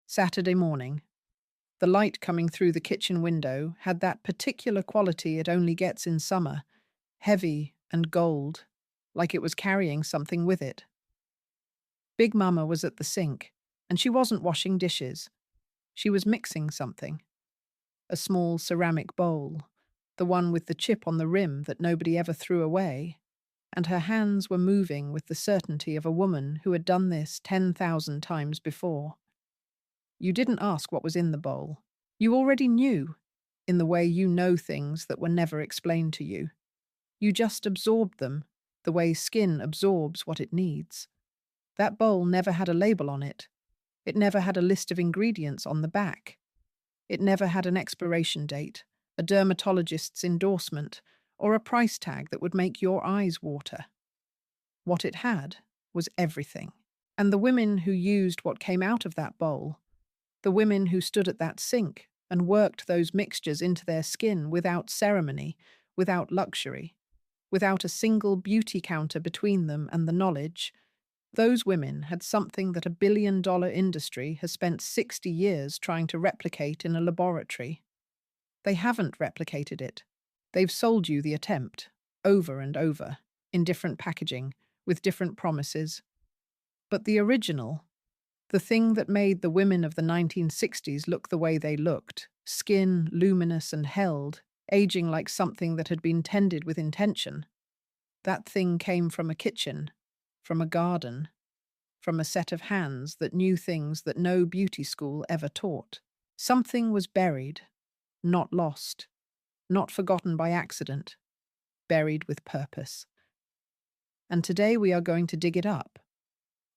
Saturday morning. The light coming through the kitchen window had that particular quality it only gets in summer, heavy and gold, like it was carrying something with it. Big Mama was at the sink, and she wasn't washing dishes. She was mixing something. A small ceramic bowl, the one with the chip on the rim that nobody ever threw away, and her hands were moving with the certainty of a woman who had done this 10,000 times before. You didn't ask what was in the bowl. You already knew, in the way you know things that were never explained to you. You just absorbed them, the way skin absorbs what it needs. That bowl never had a label on it. It never had a list of ingredients on the back. It never had an expiration date, a dermatologist's endorsement, or a price tag that would make your eyes water. What it had was everything. And the women who used what came out of that bowl, the women who stood at that sink and worked those mixtures into their skin without ceremony, without luxury, without a single beauty counter between them and the knowledge, those women had something that $1 billion industry has spent 60 years trying to replicate in a laboratory. They haven't replicated it. They've sold you the attempt, over and over, in different packaging, with different promises. But the original, the thing that made the women of the 1960s look the way they looked, skin luminous and held, aging like something that had been tended with intention, that thing came from a kitchen, from a garden, from a set of hands that knew things that no beauty school ever taught. Something was buried, not lost, not forgotten by accident, buried with purpose. And today we are going to dig it up.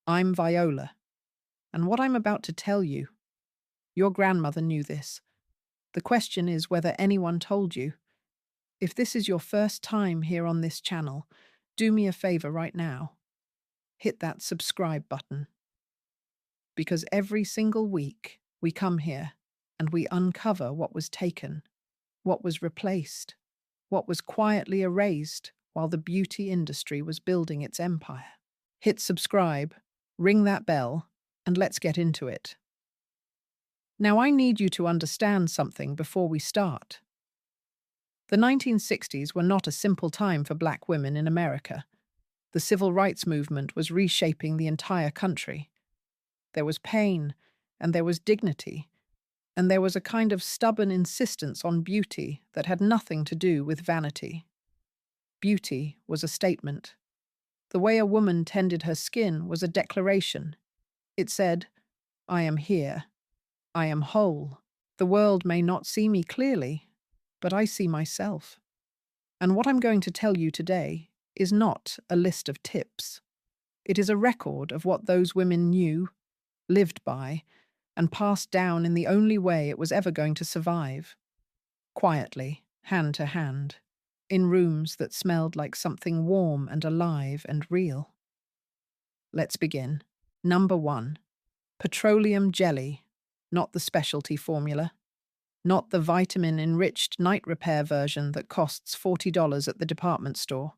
I'm Viola, and what I'm about to tell you, your grandmother knew this. The question is whether anyone told you. If this is your first time here on this channel, do me a favor right now. Hit that subscribe button. Because every single week we come here and we uncover what was taken, what was replaced, what was quietly erased while the beauty industry was building its empire. Hit subscribe, ring that bell, and let's get into it. Now I need you to understand something before we start. The 1960s were not a simple time for black women in America. The civil rights movement was reshaping the entire country. There was pain, and there was dignity, and there was a kind of stubborn insistence on beauty that had nothing to do with vanity. Beauty was a statement. The way a woman tended her skin was a declaration. It said, I am here. I am whole. The world may not see me clearly, but I see myself. And what I'm going to tell you today is not a list of tips. It is a record of what those women knew, lived by, and passed down in the only way it was ever going to survive. Quietly, hand to hand, in rooms that smelled like something warm and alive and real. Let's begin. Number 1. Petroleum jelly, not the specialty formula. Not the vitamin-enriched night repair version that costs $40 at the department store.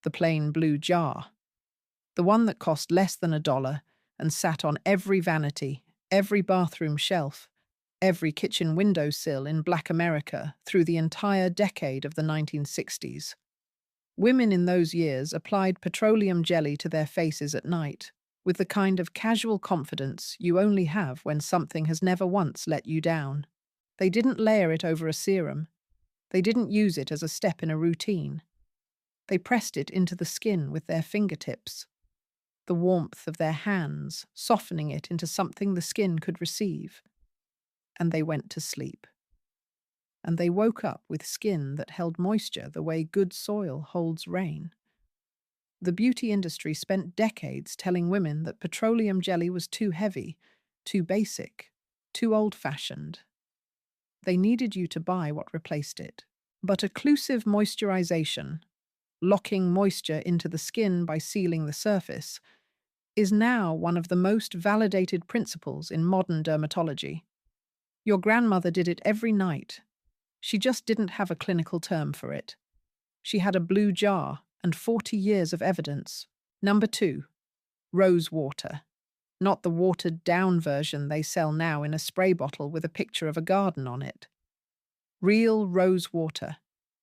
The plain blue jar. The one that cost less than $1 and sat on every vanity, every bathroom shelf, every kitchen windowsill in Black America through the entire decade of the 1960s. Women in those years applied petroleum jelly to their faces at night, with the kind of casual confidence you only have when something has never once let you down. They didn't layer it over a serum. They didn't use it as a step in a routine. They pressed it into the skin with their fingertips, the warmth of their hands softening it into something the skin could receive. And they went to sleep. And they woke up with skin that held moisture the way good soil holds rain. The beauty industry spent decades telling women that petroleum jelly was too heavy, too basic, too old-fashioned. They needed you to buy what replaced it. But occlusive moisturization, locking moisture into the skin by sealing the surface, is now one of the most validated principles in modern dermatology. Your grandmother did it every night. She just didn't have a clinical term for it. She had a blue jar and 40 years of evidence. Number 2. Rose water. not the watered-down version they sell now in a spray bottle with a picture of a garden on it. Real rose water,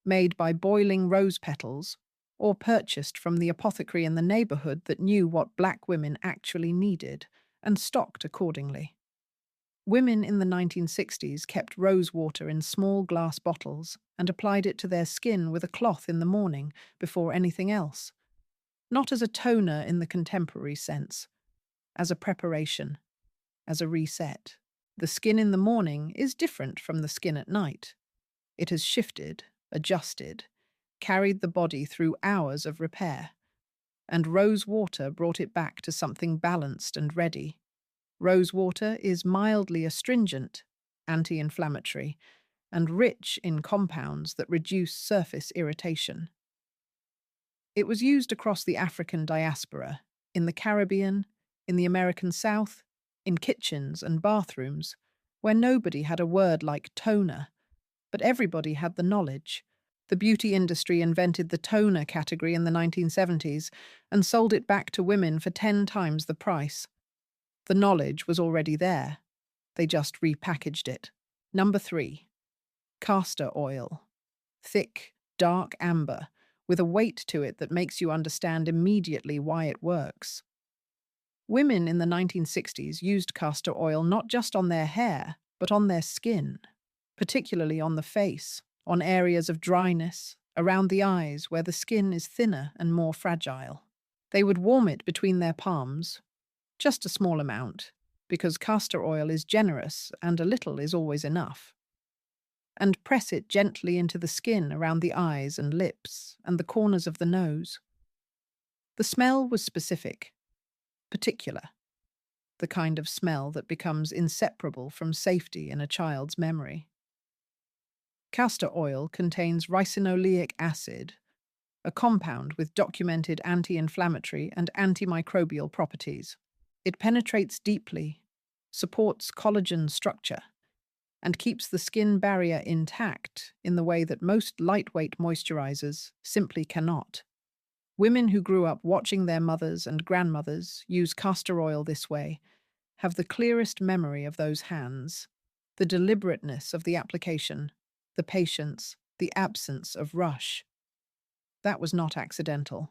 made by boiling rose petals, or purchased from the apothecary in the neighborhood that knew what black women actually needed and stocked accordingly. Women in the 1960s kept rose water in small glass bottles and applied it to their skin with a cloth in the morning before anything else, not as a toner in the contemporary sense, as a preparation, as a reset. The skin in the morning is different from the skin at night. It has shifted, adjusted, carried the body through hours of repair, and rose water brought it back to something balanced and ready. Rose water is mildly astringent, anti-inflammatory, and rich in compounds that reduce surface irritation. It was used across the African diaspora, in the Caribbean, in the American South, in kitchens and bathrooms, where nobody had a word like toner, but everybody had the knowledge. The beauty industry invented the toner category in the 1970s and sold it back to women for 10 times the price. The knowledge was already there. They just repackaged it. Number 3. Castor oil. Thick, dark amber, with a weight to it that makes you understand immediately why it works. Women in the 1960s used castor oil not just on their hair, but on their skin, particularly on the face, on areas of dryness, around the eyes where the skin is thinner and more fragile. They would warm it between their palms, just a small amount, because castor oil is generous and a little is always enough, and press it gently into the skin around the eyes and lips and the corners of the nose. The smell was specific, particular, the kind of smell that becomes inseparable from safety in a child's memory. Castor oil contains ricinoleic acid, a compound with documented anti-inflammatory and antimicrobial properties. It penetrates deeply, supports collagen structure, and keeps the skin barrier intact in the way that most lightweight moisturizers simply cannot. Women who grew up watching their mothers and grandmothers use castor oil this way have the clearest memory of those hands, the deliberateness of the application, the patience, the absence of rush. That was not accidental.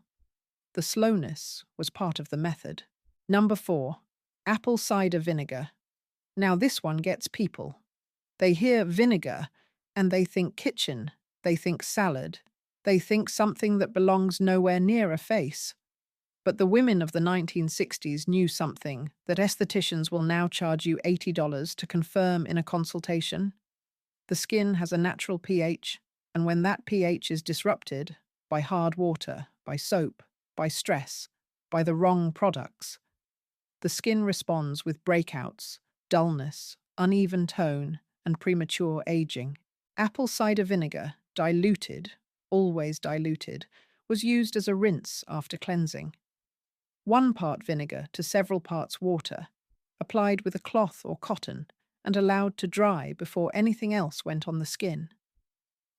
The slowness was part of the method. Number 4. Apple cider vinegar. Now this one gets people. They hear vinegar and they think kitchen, they think salad, they think something that belongs nowhere near a face. But the women of the 1960s knew something that estheticians will now charge you $80 to confirm in a consultation. The skin has a natural pH, and when that pH is disrupted by hard water, by soap, by stress, by the wrong products, the skin responds with breakouts, dullness, uneven tone, and premature aging. Apple cider vinegar, diluted, always diluted, was used as a rinse after cleansing. 1 part vinegar to several parts water, applied with a cloth or cotton, and allowed to dry before anything else went on the skin.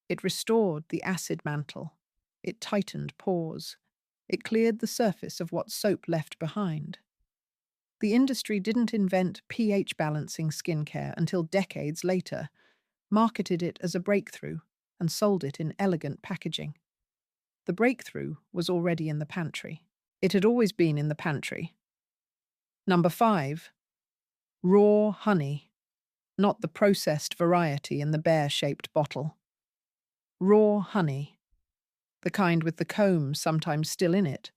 It restored the acid mantle. It tightened pores. It cleared the surface of what soap left behind. The industry didn't invent pH-balancing skincare until decades later, marketed it as a breakthrough, and sold it in elegant packaging. The breakthrough was already in the pantry. It had always been in the pantry. Number 5. Raw honey, not the processed variety in the bear-shaped bottle. Raw honey, the kind with the comb sometimes still in it,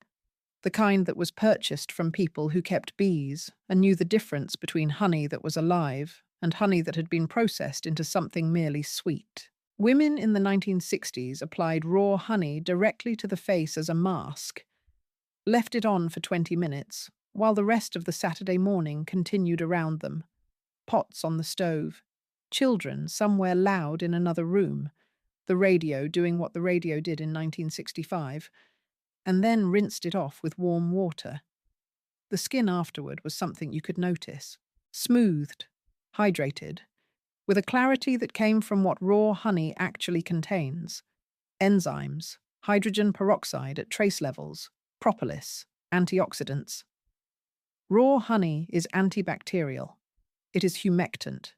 the kind that was purchased from people who kept bees and knew the difference between honey that was alive and honey that had been processed into something merely sweet. Women in the 1960s applied raw honey directly to the face as a mask, left it on for 20 minutes, while the rest of the Saturday morning continued around them. Pots on the stove, children somewhere loud in another room, the radio doing what the radio did in 1965, and then rinsed it off with warm water. The skin afterward was something you could notice, smoothed, hydrated, with a clarity that came from what raw honey actually contains: enzymes, hydrogen peroxide at trace levels, propolis, antioxidants. Raw honey is antibacterial. It is humectant.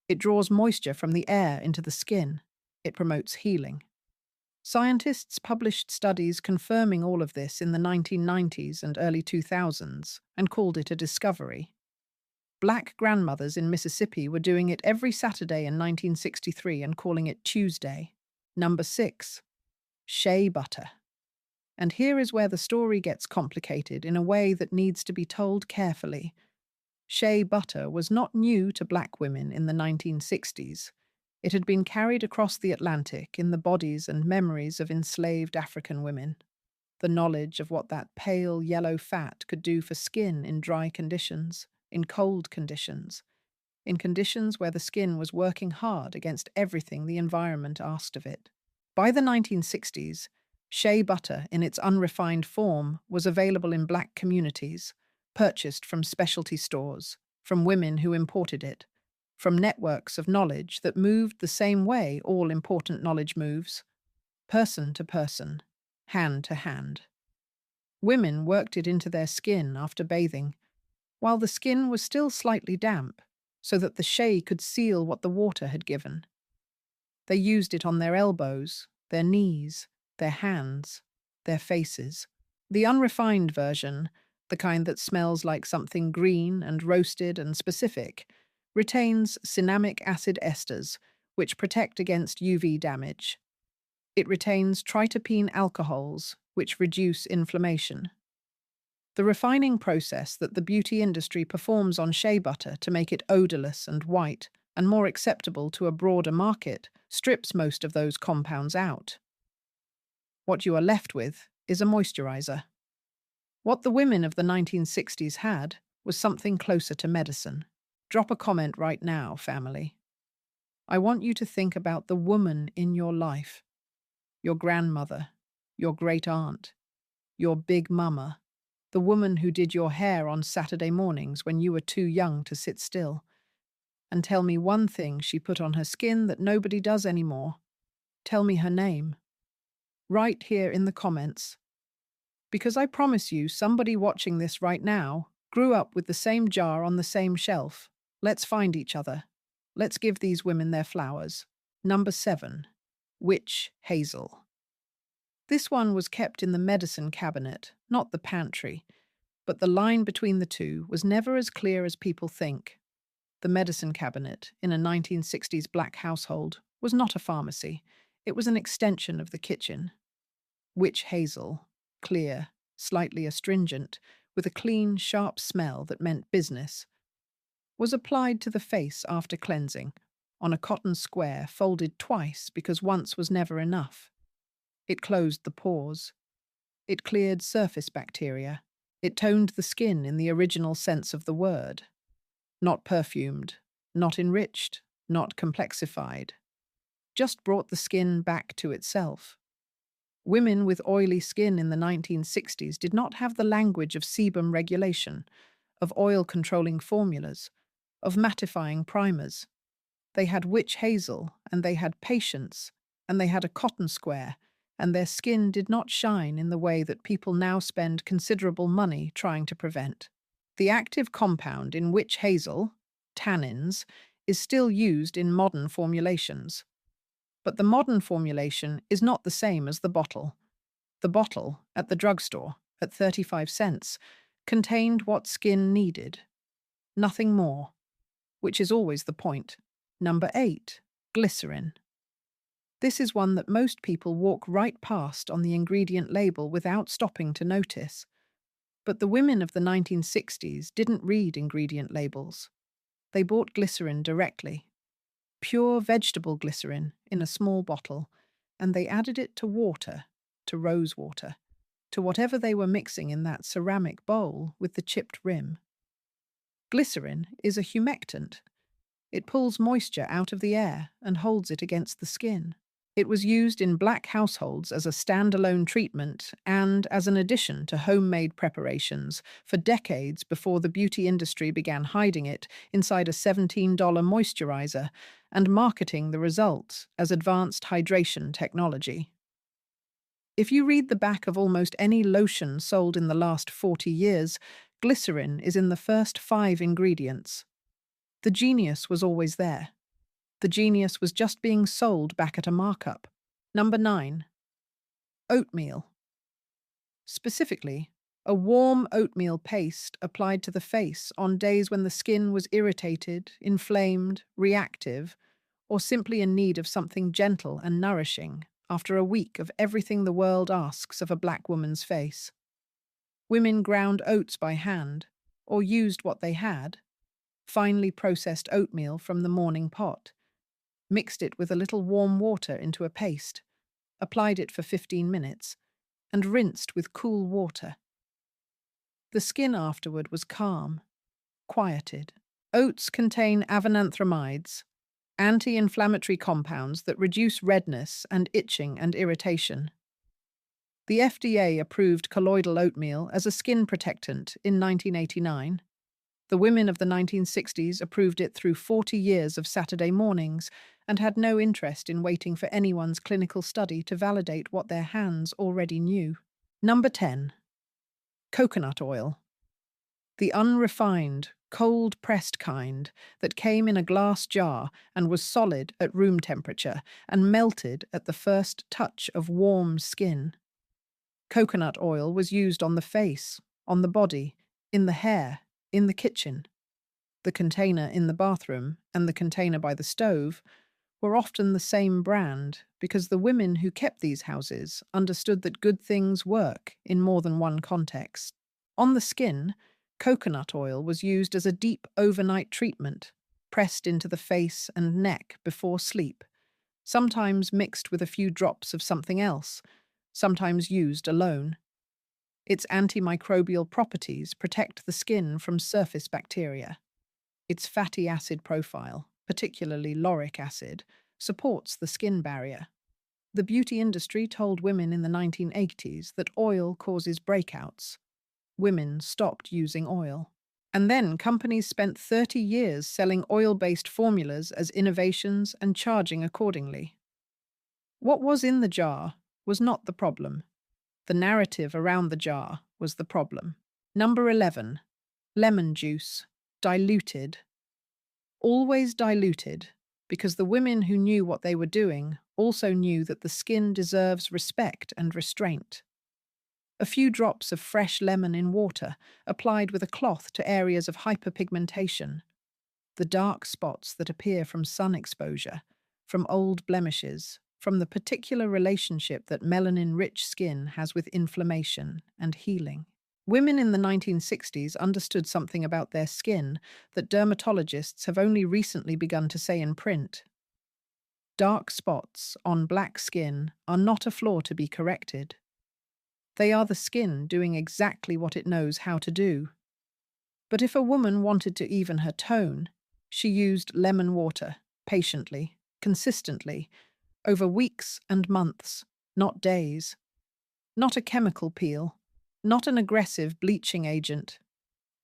It draws moisture from the air into the skin. It promotes healing. Scientists published studies confirming all of this in the 1990s and early 2000s and called it a discovery. Black grandmothers in Mississippi were doing it every Saturday in 1963 and calling it Tuesday. Number 6. Shea butter. And here is where the story gets complicated in a way that needs to be told carefully. Shea butter was not new to black women in the 1960s. It had been carried across the Atlantic in the bodies and memories of enslaved African women. The knowledge of what that pale yellow fat could do for skin in dry conditions, in cold conditions, in conditions where the skin was working hard against everything the environment asked of it. By the 1960s, shea butter in its unrefined form was available in black communities, purchased from specialty stores, from women who imported it, from networks of knowledge that moved the same way all important knowledge moves, person to person, hand to hand. Women worked it into their skin after bathing, while the skin was still slightly damp, so that the shea could seal what the water had given. They used it on their elbows, their knees, their hands, their faces. The unrefined version, the kind that smells like something green and roasted and specific, retains cinnamic acid esters, which protect against UV damage. It retains tritopene alcohols, which reduce inflammation. The refining process that the beauty industry performs on shea butter to make it odorless and white and more acceptable to a broader market strips most of those compounds out. What you are left with is a moisturizer. What the women of the 1960s had was something closer to medicine. Drop a comment right now, family. I want you to think about the woman in your life, your grandmother, your great-aunt, your big mama, the woman who did your hair on Saturday mornings when you were too young to sit still. And tell me one thing she put on her skin that nobody does anymore. Tell me her name. Right here in the comments. Because I promise you, somebody watching this right now grew up with the same jar on the same shelf. Let's find each other. Let's give these women their flowers. Number 7. Witch hazel. This one was kept in the medicine cabinet, not the pantry, but the line between the two was never as clear as people think. The medicine cabinet, in a 1960s black household, was not a pharmacy. It was an extension of the kitchen. Witch hazel, clear, slightly astringent, with a clean, sharp smell that meant business, was applied to the face after cleansing, on a cotton square folded twice because once was never enough. It closed the pores. It cleared surface bacteria. It toned the skin in the original sense of the word. Not perfumed, not enriched, not complexified. Just brought the skin back to itself. Women with oily skin in the 1960s did not have the language of sebum regulation, of oil-controlling formulas, of mattifying primers. They had witch hazel, and they had patience, and they had a cotton square, and their skin did not shine in the way that people now spend considerable money trying to prevent. The active compound in witch hazel, tannins, is still used in modern formulations. But the modern formulation is not the same as the bottle. The bottle, at the drugstore, at 35 cents, contained what skin needed. Nothing more, which is always the point. Number 8, glycerin. This is one that most people walk right past on the ingredient label without stopping to notice. But the women of the 1960s didn't read ingredient labels. They bought glycerin directly. Pure vegetable glycerin in a small bottle, and they added it to water, to rose water, to whatever they were mixing in that ceramic bowl with the chipped rim. Glycerin is a humectant. It pulls moisture out of the air and holds it against the skin. It was used in black households as a standalone treatment and as an addition to homemade preparations for decades before the beauty industry began hiding it inside a $17 moisturizer and marketing the results as advanced hydration technology. If you read the back of almost any lotion sold in the last 40 years, Glycerin is in the first 5 ingredients. The genius was always there. The genius was just being sold back at a markup. Number 9. Oatmeal. Specifically, a warm oatmeal paste applied to the face on days when the skin was irritated, inflamed, reactive, or simply in need of something gentle and nourishing after a week of everything the world asks of a black woman's face. Women ground oats by hand, or used what they had, finely processed oatmeal from the morning pot, mixed it with a little warm water into a paste, applied it for 15 minutes, and rinsed with cool water. The skin afterward was calm, quieted. Oats contain avenanthramides, anti-inflammatory compounds that reduce redness and itching and irritation. The FDA approved colloidal oatmeal as a skin protectant in 1989. The women of the 1960s approved it through 40 years of Saturday mornings and had no interest in waiting for anyone's clinical study to validate what their hands already knew. Number 10. Coconut oil. The unrefined, cold-pressed kind that came in a glass jar and was solid at room temperature and melted at the first touch of warm skin. Coconut oil was used on the face, on the body, in the hair, in the kitchen. The container in the bathroom and the container by the stove were often the same brand because the women who kept these houses understood that good things work in more than one context. On the skin, coconut oil was used as a deep overnight treatment, pressed into the face and neck before sleep, sometimes mixed with a few drops of something else, sometimes used alone. Its antimicrobial properties protect the skin from surface bacteria. Its fatty acid profile, particularly lauric acid, supports the skin barrier. The beauty industry told women in the 1980s that oil causes breakouts. Women stopped using oil. And then companies spent 30 years selling oil-based formulas as innovations and charging accordingly. What was in the jar was not the problem. The narrative around the jar was the problem. Number 11. Lemon juice. Diluted. Always diluted, because the women who knew what they were doing also knew that the skin deserves respect and restraint. A few drops of fresh lemon in water, applied with a cloth to areas of hyperpigmentation, the dark spots that appear from sun exposure, from old blemishes, from the particular relationship that melanin-rich skin has with inflammation and healing. Women in the 1960s understood something about their skin that dermatologists have only recently begun to say in print. Dark spots on black skin are not a flaw to be corrected. They are the skin doing exactly what it knows how to do. But if a woman wanted to even her tone, she used lemon water, patiently, consistently, over weeks and months, not days. Not a chemical peel, not an aggressive bleaching agent.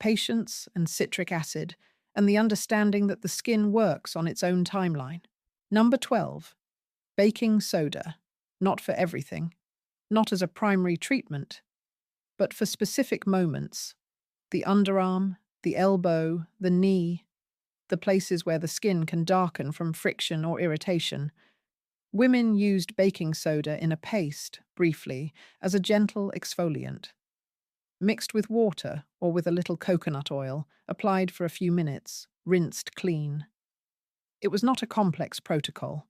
Patience and citric acid, and the understanding that the skin works on its own timeline. Number 12. Baking soda. Not for everything. Not as a primary treatment, but for specific moments. The underarm, the elbow, the knee, the places where the skin can darken from friction or irritation. Women used baking soda in a paste, briefly, as a gentle exfoliant. Mixed with water or with a little coconut oil, applied for a few minutes, rinsed clean. It was not a complex protocol.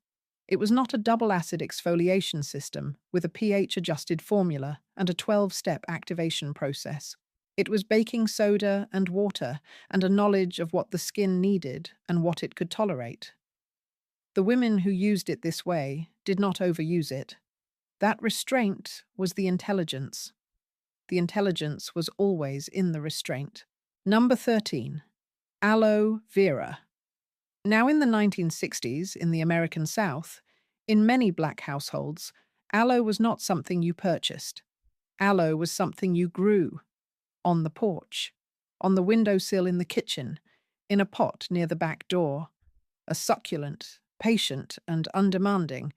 It was not a double acid exfoliation system with a pH-adjusted formula and a 12-step activation process. It was baking soda and water and a knowledge of what the skin needed and what it could tolerate. The women who used it this way did not overuse it. That restraint was the intelligence. The intelligence was always in the restraint. Number 13. Aloe vera. Now in the 1960s, in the American South, in many black households, aloe was not something you purchased. Aloe was something you grew. On the porch, on the windowsill in the kitchen, in a pot near the back door. A succulent, patient and undemanding,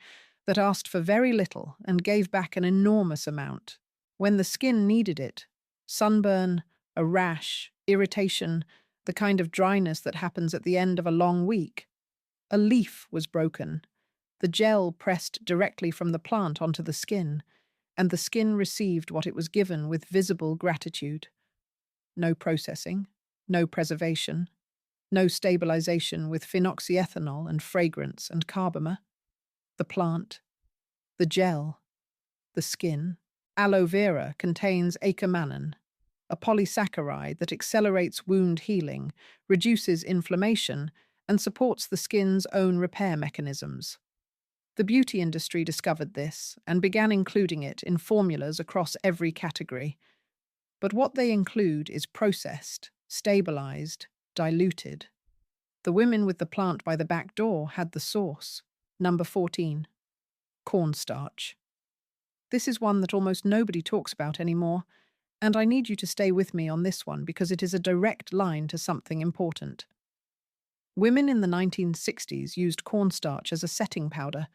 that asked for very little and gave back an enormous amount. When the skin needed it, sunburn, a rash, irritation, the kind of dryness that happens at the end of a long week. A leaf was broken. The gel pressed directly from the plant onto the skin, and the skin received what it was given with visible gratitude. No processing, no preservation, no stabilization with phenoxyethanol and fragrance and carbomer. The plant, the gel, the skin. Aloe vera contains acamanin, a polysaccharide that accelerates wound healing, reduces inflammation, and supports the skin's own repair mechanisms. The beauty industry discovered this and began including it in formulas across every category. But what they include is processed, stabilized, diluted. The women with the plant by the back door had the source. Number 14. Cornstarch. This is one that almost nobody talks about anymore, and I need you to stay with me on this one because it is a direct line to something important. Women in the 1960s used cornstarch as a setting powder,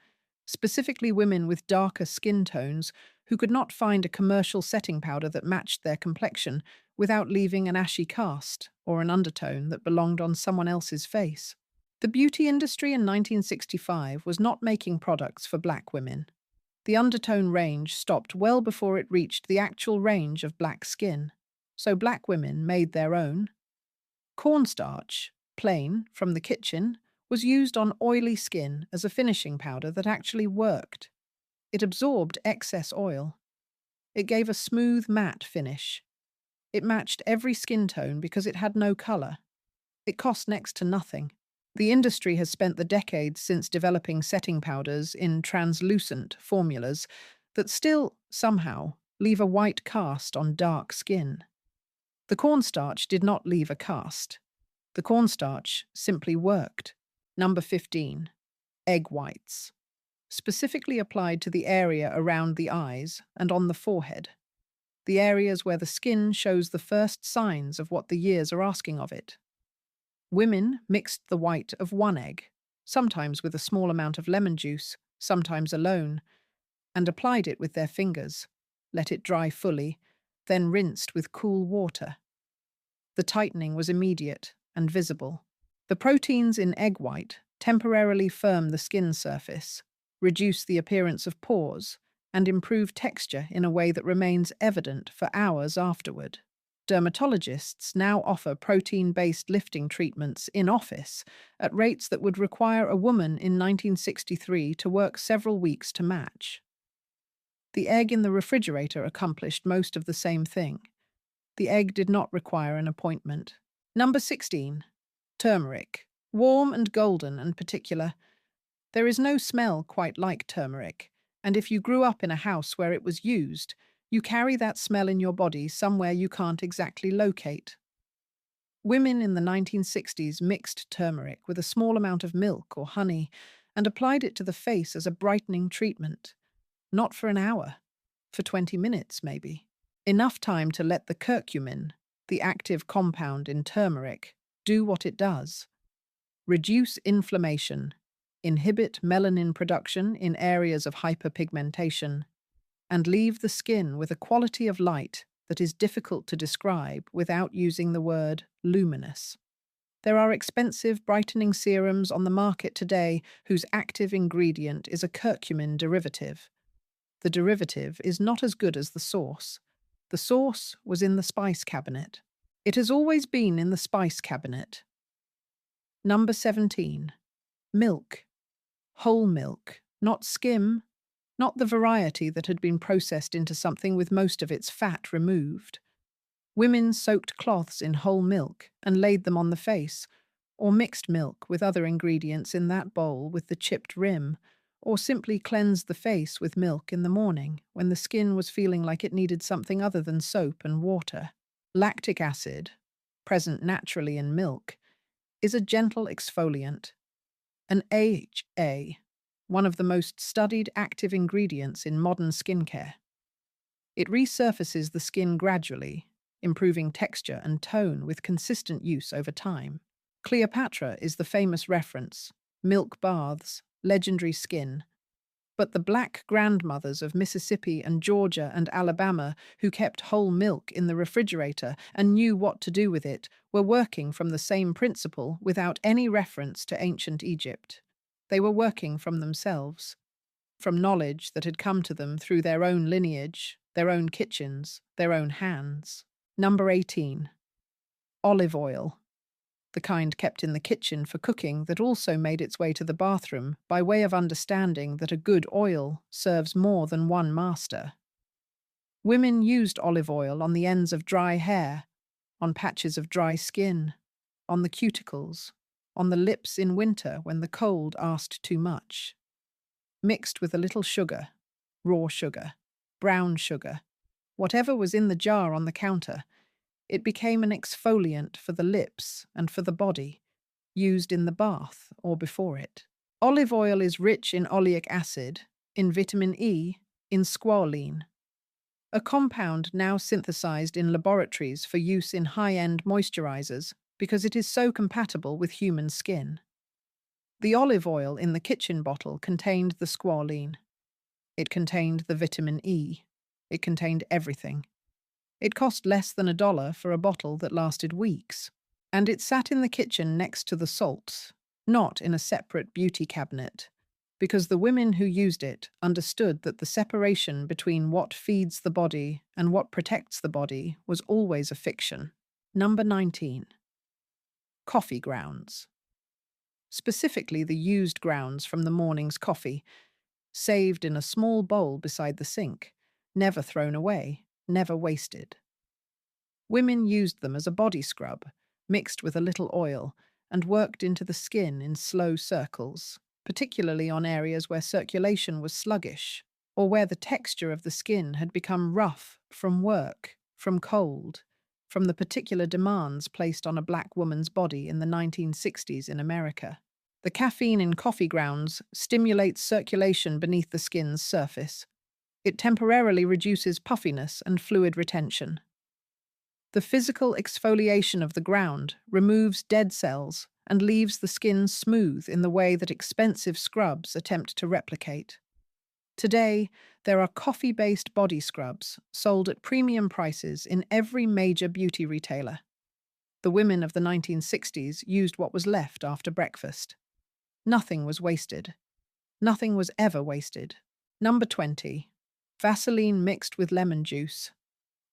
specifically women with darker skin tones who could not find a commercial setting powder that matched their complexion without leaving an ashy cast or an undertone that belonged on someone else's face. The beauty industry in 1965 was not making products for black women. The undertone range stopped well before it reached the actual range of black skin, so black women made their own. Cornstarch, plain, from the kitchen, was used on oily skin as a finishing powder that actually worked. It absorbed excess oil. It gave a smooth, matte finish. It matched every skin tone because it had no color. It cost next to nothing. The industry has spent the decades since developing setting powders in translucent formulas that still, somehow, leave a white cast on dark skin. The cornstarch did not leave a cast. The cornstarch simply worked. Number 15. Egg whites. Specifically applied to the area around the eyes and on the forehead. The areas where the skin shows the first signs of what the years are asking of it. Women mixed the white of one egg, sometimes with a small amount of lemon juice, sometimes alone, and applied it with their fingers, let it dry fully, then rinsed with cool water. The tightening was immediate and visible. The proteins in egg white temporarily firm the skin surface, reduce the appearance of pores, and improve texture in a way that remains evident for hours afterward. Dermatologists now offer protein-based lifting treatments in office at rates that would require a woman in 1963 to work several weeks to match. The egg in the refrigerator accomplished most of the same thing. The egg did not require an appointment. Number 16. Turmeric. Warm and golden and particular. There is no smell quite like turmeric, and if you grew up in a house where it was used, you carry that smell in your body somewhere you can't exactly locate. Women in the 1960s mixed turmeric with a small amount of milk or honey and applied it to the face as a brightening treatment. Not for an hour, for 20 minutes maybe. Enough time to let the curcumin, the active compound in turmeric, do what it does. Reduce inflammation, inhibit melanin production in areas of hyperpigmentation, and leave the skin with a quality of light that is difficult to describe without using the word luminous. There are expensive brightening serums on the market today whose active ingredient is a curcumin derivative. The derivative is not as good as the source. The source was in the spice cabinet. It has always been in the spice cabinet. Number 17. Milk. Whole milk, not skim, not the variety that had been processed into something with most of its fat removed. Women soaked cloths in whole milk and laid them on the face, or mixed milk with other ingredients in that bowl with the chipped rim, or simply cleansed the face with milk in the morning when the skin was feeling like it needed something other than soap and water. Lactic acid, present naturally in milk, is a gentle exfoliant. An AHA, one of the most studied active ingredients in modern skincare. It resurfaces the skin gradually, improving texture and tone with consistent use over time. Cleopatra is the famous reference. Milk baths, legendary skin. But the black grandmothers of Mississippi and Georgia and Alabama, who kept whole milk in the refrigerator and knew what to do with it, were working from the same principle without any reference to ancient Egypt. They were working from themselves, from knowledge that had come to them through their own lineage, their own kitchens, their own hands. Number 18. Olive oil. The kind kept in the kitchen for cooking that also made its way to the bathroom by way of understanding that a good oil serves more than one master. Women used olive oil on the ends of dry hair, on patches of dry skin, on the cuticles, on the lips in winter when the cold asked too much. Mixed with a little sugar, raw sugar, brown sugar, whatever was in the jar on the counter, it became an exfoliant for the lips and for the body, used in the bath or before it. Olive oil is rich in oleic acid, in vitamin E, in squalene, a compound now synthesized in laboratories for use in high-end moisturizers because it is so compatible with human skin. The olive oil in the kitchen bottle contained the squalene. It contained the vitamin E. It contained everything. It cost less than $1 for a bottle that lasted weeks, and it sat in the kitchen next to the salts, not in a separate beauty cabinet, because the women who used it understood that the separation between what feeds the body and what protects the body was always a fiction. Number 19. Coffee grounds. Specifically the used grounds from the morning's coffee, saved in a small bowl beside the sink, never thrown away, never wasted. Women used them as a body scrub, mixed with a little oil, and worked into the skin in slow circles, particularly on areas where circulation was sluggish, or where the texture of the skin had become rough from work, from cold, from the particular demands placed on a black woman's body in the 1960s in America. The caffeine in coffee grounds stimulates circulation beneath the skin's surface. It temporarily reduces puffiness and fluid retention. The physical exfoliation of the ground removes dead cells and leaves the skin smooth in the way that expensive scrubs attempt to replicate. Today, there are coffee-based body scrubs sold at premium prices in every major beauty retailer. The women of the 1960s used what was left after breakfast. Nothing was wasted. Nothing was ever wasted. Number 20. Vaseline mixed with lemon juice.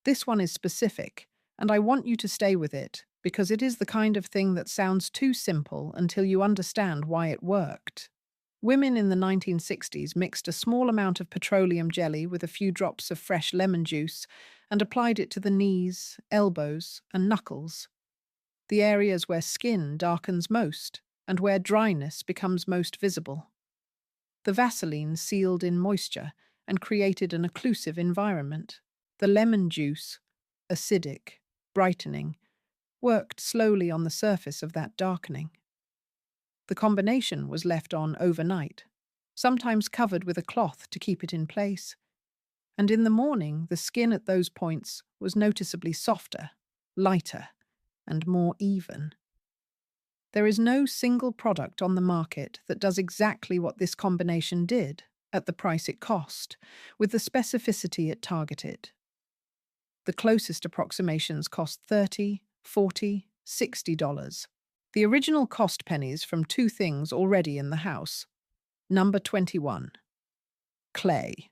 This one is specific, and I want you to stay with it because it is the kind of thing that sounds too simple until you understand why it worked. Women in the 1960s mixed a small amount of petroleum jelly with a few drops of fresh lemon juice and applied it to the knees, elbows, and knuckles, the areas where skin darkens most and where dryness becomes most visible. The Vaseline sealed in moisture and created an occlusive environment. The lemon juice, acidic, brightening, worked slowly on the surface of that darkening. The combination was left on overnight, sometimes covered with a cloth to keep it in place, and in the morning the skin at those points was noticeably softer, lighter, and more even. There is no single product on the market that does exactly what this combination did at the price it cost, with the specificity it targeted. The closest approximations cost $30, $40, $60. The original cost pennies from two things already in the house. Number 21. Clay.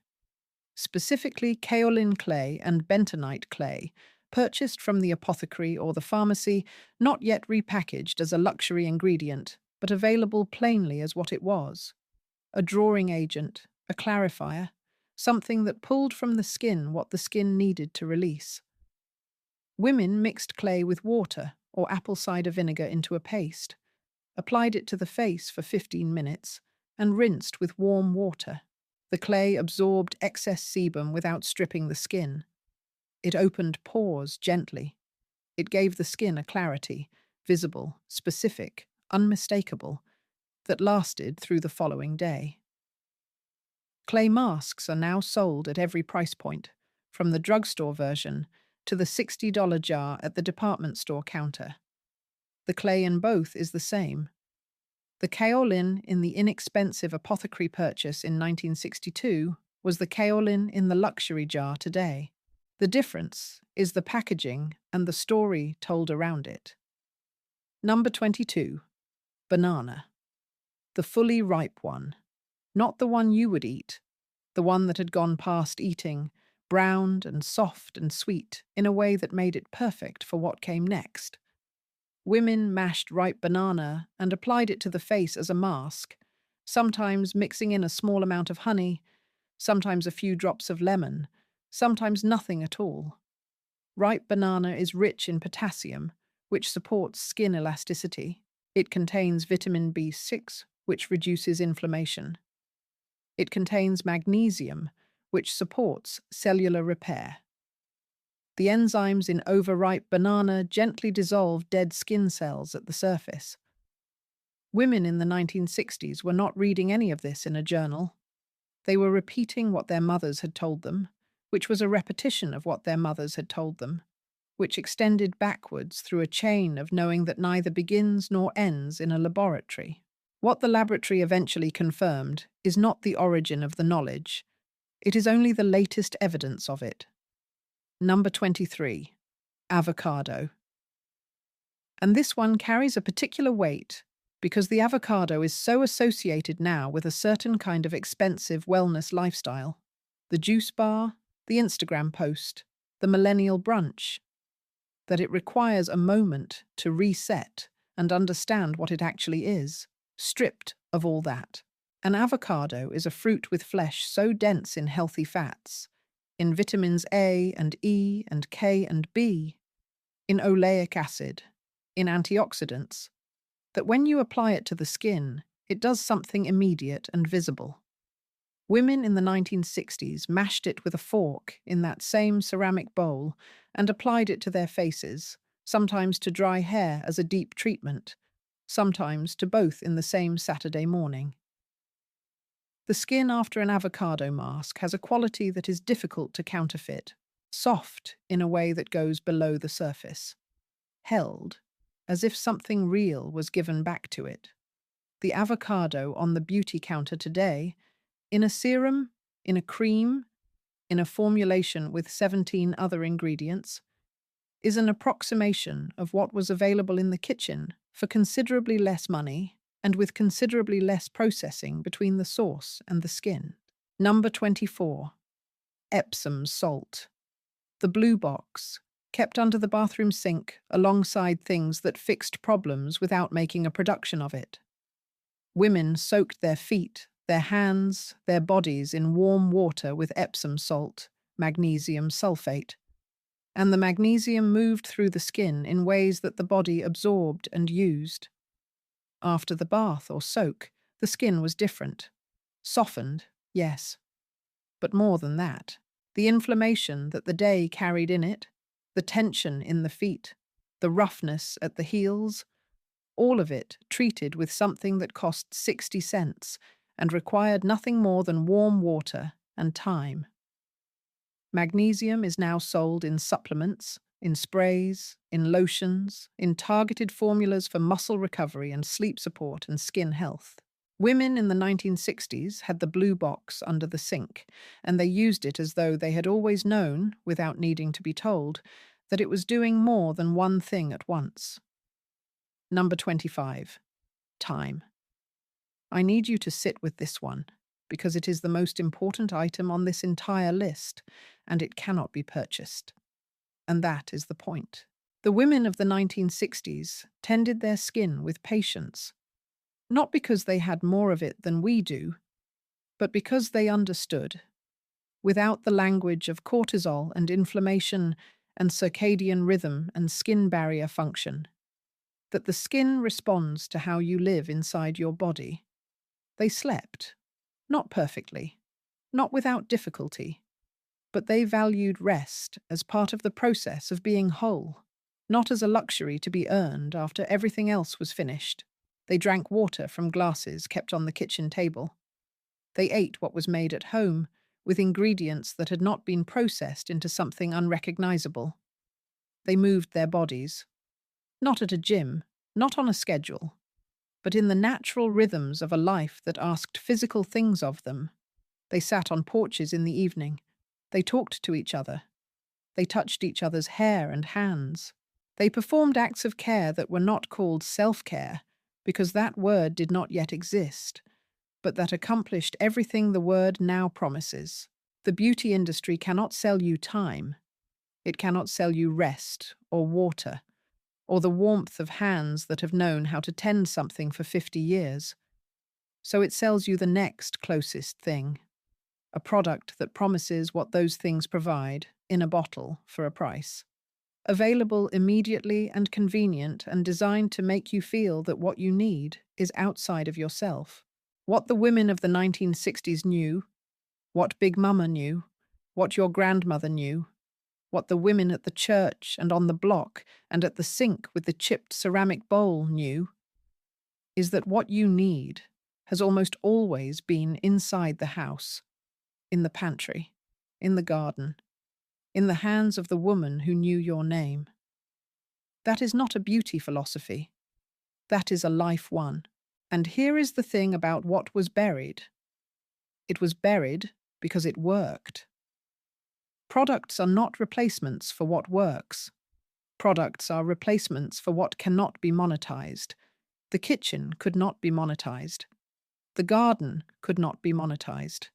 Specifically kaolin clay and bentonite clay, purchased from the apothecary or the pharmacy, not yet repackaged as a luxury ingredient, but available plainly as what it was. A drawing agent, a clarifier, something that pulled from the skin what the skin needed to release. Women mixed clay with water or apple cider vinegar into a paste, applied it to the face for 15 minutes, and rinsed with warm water. The clay absorbed excess sebum without stripping the skin. It opened pores gently. It gave the skin a clarity, visible, specific, unmistakable, that lasted through the following day. Clay masks are now sold at every price point, from the drugstore version to the $60 jar at the department store counter. The clay in both is the same. The kaolin in the inexpensive apothecary purchase in 1962 was the kaolin in the luxury jar today. The difference is the packaging and the story told around it. Number 22. Banana. The fully ripe one. Not the one you would eat, the one that had gone past eating, browned and soft and sweet in a way that made it perfect for what came next. Women mashed ripe banana and applied it to the face as a mask, sometimes mixing in a small amount of honey, sometimes a few drops of lemon, sometimes nothing at all. Ripe banana is rich in potassium, which supports skin elasticity. It contains vitamin B6, which reduces inflammation. It contains magnesium, which supports cellular repair. The enzymes in overripe banana gently dissolve dead skin cells at the surface. Women in the 1960s were not reading any of this in a journal. They were repeating what their mothers had told them, which was a repetition of what their mothers had told them, which extended backwards through a chain of knowing that neither begins nor ends in a laboratory. What the laboratory eventually confirmed is not the origin of the knowledge, it is only the latest evidence of it. Number 23. Avocado. And this one carries a particular weight because the avocado is so associated now with a certain kind of expensive wellness lifestyle. The juice bar, the Instagram post, the millennial brunch, that it requires a moment to reset and understand what it actually is, stripped of all that. An avocado is a fruit with flesh so dense in healthy fats, in vitamins A and E and K and B, in oleic acid, in antioxidants, that when you apply it to the skin, it does something immediate and visible. Women in the 1960s mashed it with a fork in that same ceramic bowl and applied it to their faces, sometimes to dry hair as a deep treatment, sometimes to both in the same Saturday morning. The skin after an avocado mask has a quality that is difficult to counterfeit, soft in a way that goes below the surface, held as if something real was given back to it. The avocado on the beauty counter today, in a serum, in a cream, in a formulation with 17 other ingredients, is an approximation of what was available in the kitchen for considerably less money and with considerably less processing between the source and the skin. Number 24. Epsom salt. The blue box, kept under the bathroom sink alongside things that fixed problems without making a production of it. Women soaked their feet, their hands, their bodies in warm water with Epsom salt, magnesium sulfate, and the magnesium moved through the skin in ways that the body absorbed and used. After the bath or soak, the skin was different. Softened, yes. But more than that, the inflammation that the day carried in it, the tension in the feet, the roughness at the heels, all of it treated with something that cost 60 cents and required nothing more than warm water and time. Magnesium is now sold in supplements, in sprays, in lotions, in targeted formulas for muscle recovery and sleep support and skin health. Women in the 1960s had the blue box under the sink, and they used it as though they had always known, without needing to be told, that it was doing more than one thing at once. Number 25. Time. I need you to sit with this one, because it is the most important item on this entire list, and it cannot be purchased. And that is the point. The women of the 1960s tended their skin with patience, not because they had more of it than we do, but because they understood, without the language of cortisol and inflammation and circadian rhythm and skin barrier function, that the skin responds to how you live inside your body. They slept, not perfectly, not without difficulty, but they valued rest as part of the process of being whole, not as a luxury to be earned after everything else was finished. They drank water from glasses kept on the kitchen table. They ate what was made at home, with ingredients that had not been processed into something unrecognizable. They moved their bodies, not at a gym, not on a schedule, but in the natural rhythms of a life that asked physical things of them. They sat on porches in the evening. They talked to each other. They touched each other's hair and hands. They performed acts of care that were not called self-care, because that word did not yet exist, but that accomplished everything the word now promises. The beauty industry cannot sell you time. It cannot sell you rest or water, or the warmth of hands that have known how to tend something for 50 years. So it sells you the next closest thing, a product that promises what those things provide in a bottle for a price. Available immediately and convenient and designed to make you feel that what you need is outside of yourself. What the women of the 1960s knew, what Big Mama knew, what your grandmother knew, what the women at the church and on the block and at the sink with the chipped ceramic bowl knew, is that what you need has almost always been inside the house, in the pantry, in the garden, in the hands of the woman who knew your name. That is not a beauty philosophy. That is a life one. And here is the thing about what was buried. It was buried because it worked. Products are not replacements for what works. Products are replacements for what cannot be monetized. The kitchen could not be monetized. The garden could not be monetized.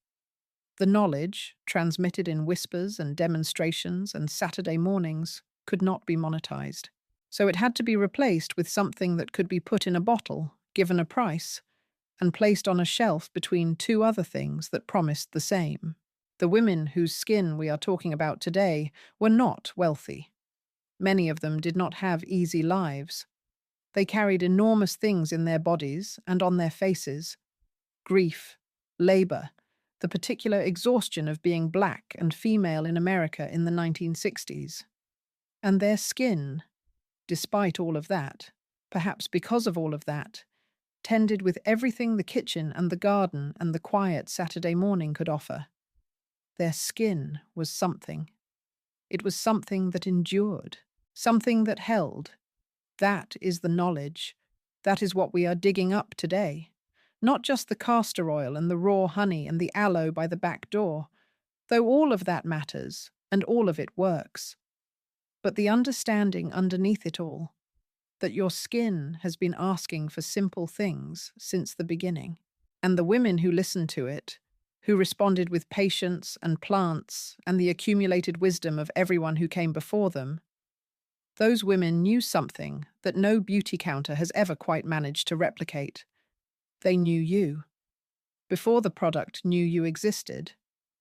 The knowledge, transmitted in whispers and demonstrations and Saturday mornings, could not be monetized. So it had to be replaced with something that could be put in a bottle, given a price, and placed on a shelf between two other things that promised the same. The women whose skin we are talking about today were not wealthy. Many of them did not have easy lives. They carried enormous things in their bodies and on their faces: grief, labor, the particular exhaustion of being black and female in America in the 1960s. And their skin, despite all of that, perhaps because of all of that, tended with everything the kitchen and the garden and the quiet Saturday morning could offer. Their skin was something. It was something that endured, something that held. That is the knowledge. That is what we are digging up today. Not just the castor oil and the raw honey and the aloe by the back door, though all of that matters and all of it works. But the understanding underneath it all, that your skin has been asking for simple things since the beginning. And the women who listened to it, who responded with patience and plants and the accumulated wisdom of everyone who came before them, those women knew something that no beauty counter has ever quite managed to replicate. They knew you. Before the product knew you existed.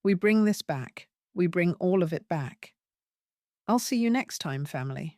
We bring this back. We bring all of it back. I'll see you next time, family.